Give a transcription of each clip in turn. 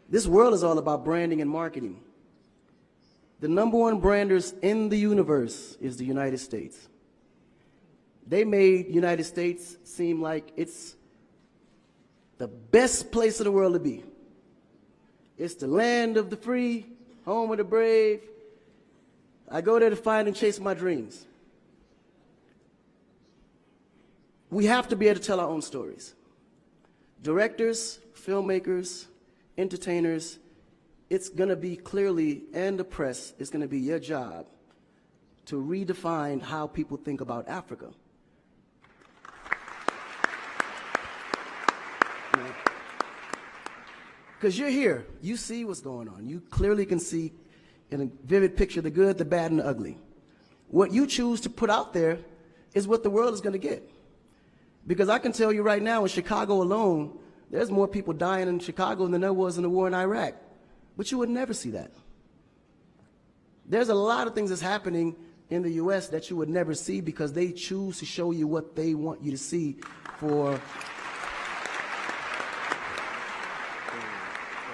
This world is all about branding and marketing. The #1 branders in the universe is the United States. They made United States seem like it's the best place in the world to be. It's the land of the free, home of the brave. I go there to find and chase my dreams. We have to be able to tell our own stories. Directors, filmmakers, entertainers, it's going to be clearly, and the press, it's going to be your job to redefine how people think about Africa. Because you're here, you see what's going on. You clearly can see in a vivid picture the good, the bad, and the ugly. What you choose to put out there is what the world is going to get. Because I can tell you right now, in Chicago alone, there's more people dying in Chicago than there was in the war in Iraq. But you would never see that. There's a lot of things that's happening in the U.S. that you would never see because they choose to show you what they want you to see for,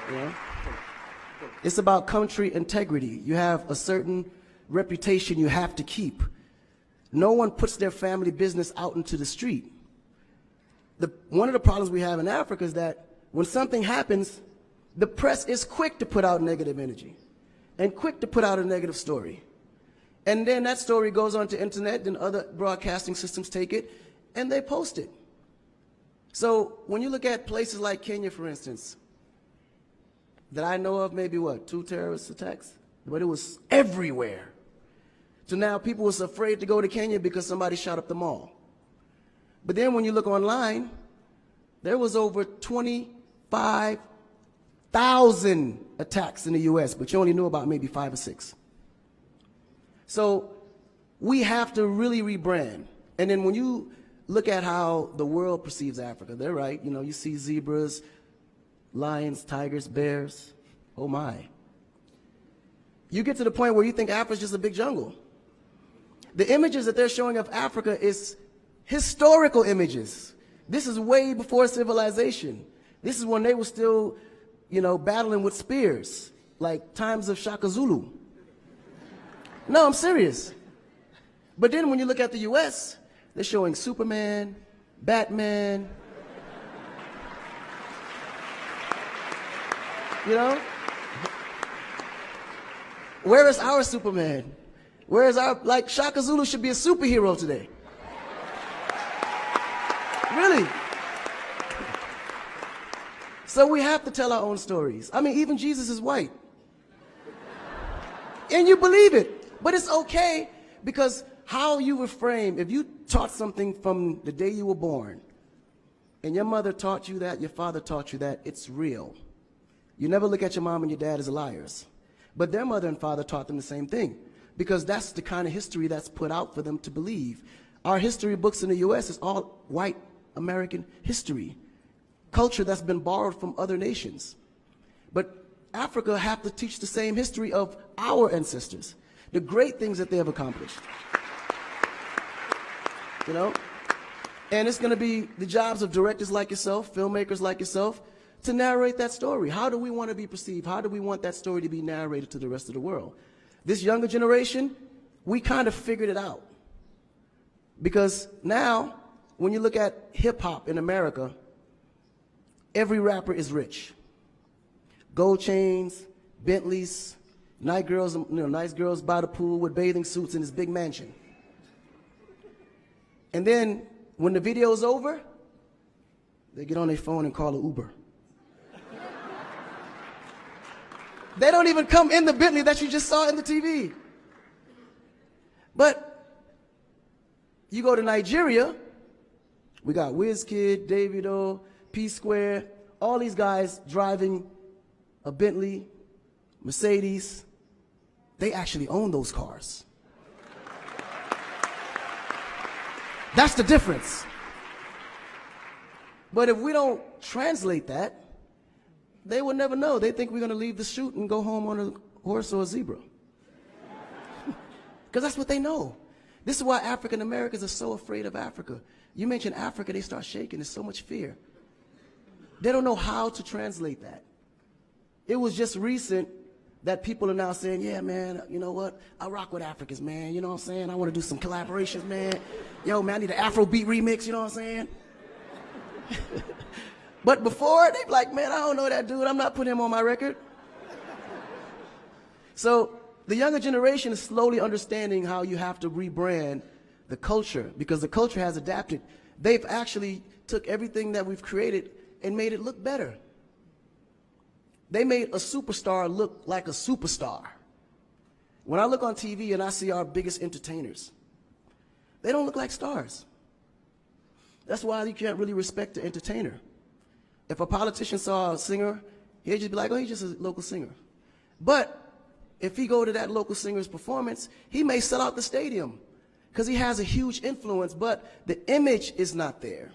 you know? It's about country integrity. You have a certain reputation you have to keep. No one puts their family business out into the street. One of the problems we have in Africa is that when something happens, the press is quick to put out negative energy and quick to put out a negative story. And then that story goes on to internet, and other broadcasting systems take it and they post it. So when you look at places like Kenya, for instance, that I know of, maybe what, 2 terrorist attacks? But it was everywhere. So now people was afraid to go to Kenya because somebody shot up the mall. But then when you look online, there was over 25,000 attacks in the U.S., but you only knew about maybe 5 or 6. So we have to really rebrand. And then when you look at how the world perceives Africa, they're right. You know, you see zebras, lions, tigers, bears. Oh my. You get to the point where you think Africa's just a big jungle. The images that they're showing of Africa is historical images. This is way before civilization. This is when they were still, you know, battling with spears, like times of Shaka Zulu. No, I'm serious. But then when you look at the U.S., they're showing Superman, Batman, you know? Where is our Superman? Where is our, like, Shaka Zulu should be a superhero today. Really. So we have to tell our own stories. I mean, even Jesus is white. And you believe it. But it's okay, because how you were framed, if you taught something from the day you were born, and your mother taught you that, your father taught you that, it's real. You never look at your mom and your dad as liars. But their mother and father taught them the same thing, because that's the kind of history that's put out for them to believe. Our history books in the U.S. is all white American history, culture that's been borrowed from other nations. But Africa have to teach the same history of our ancestors, the great things that they have accomplished. You know? And it's going to be the jobs of directors like yourself, filmmakers like yourself, to narrate that story. How do we want to be perceived? How do we want that story to be narrated to the rest of the world? This younger generation, we kind of figured it out. Because now, when you look at hip-hop in America, every rapper is rich. Gold chains, Bentleys, nice girls by the pool with bathing suits in this big mansion. And then, when the video's over, they get on their phone and call an Uber. They don't even come in the Bentley that you just saw in the TV. But you go to Nigeria, we got Wizkid, Davido, P-Square, all these guys driving a Bentley, Mercedes. They actually own those cars. That's the difference. But if we don't translate that, they will never know. They think we're going to leave the shoot and go home on a horse or a zebra. Because that's what they know. This is why African Americans are so afraid of Africa. You mention Africa, they start shaking. There's so much fear. They don't know how to translate that. It was just recent that people are now saying, yeah, man, you know what? I rock with Africans, man. You know what I'm saying? I want to do some collaborations, man. Yo, man, I need an Afrobeat remix, you know what I'm saying? But before, they'd be like, man, I don't know that dude. I'm not putting him on my record. So the younger generation is slowly understanding how you have to rebrand the culture, because the culture has adapted. They've actually took everything that we've created and made it look better. They made a superstar look like a superstar. When I look on TV and I see our biggest entertainers, they don't look like stars. That's why you can't really respect the entertainer. If a politician saw a singer, he'd just be like, oh, he's just a local singer. But if he go to that local singer's performance, he may sell out the stadium because he has a huge influence, but the image is not there.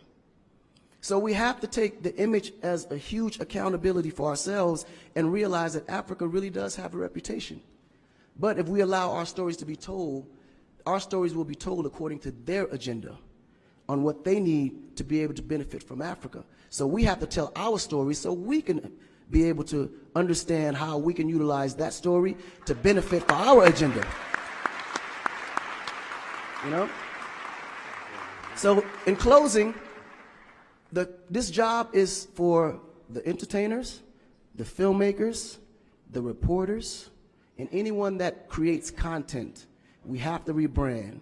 So we have to take the image as a huge accountability for ourselves and realize that Africa really does have a reputation. But if we allow our stories to be told, our stories will be told according to their agenda on what they need to be able to benefit from Africa. So we have to tell our story so we can be able to understand how we can utilize that story to benefit for our agenda. You know? So in closing, this job is for the entertainers, the filmmakers, the reporters, and anyone that creates content. We have to rebrand.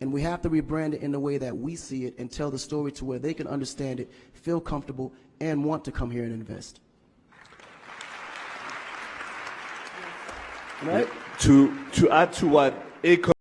And we have to rebrand it in the way that we see it and tell the story to where they can understand it, feel comfortable, and want to come here and invest. Right? To add to what Akon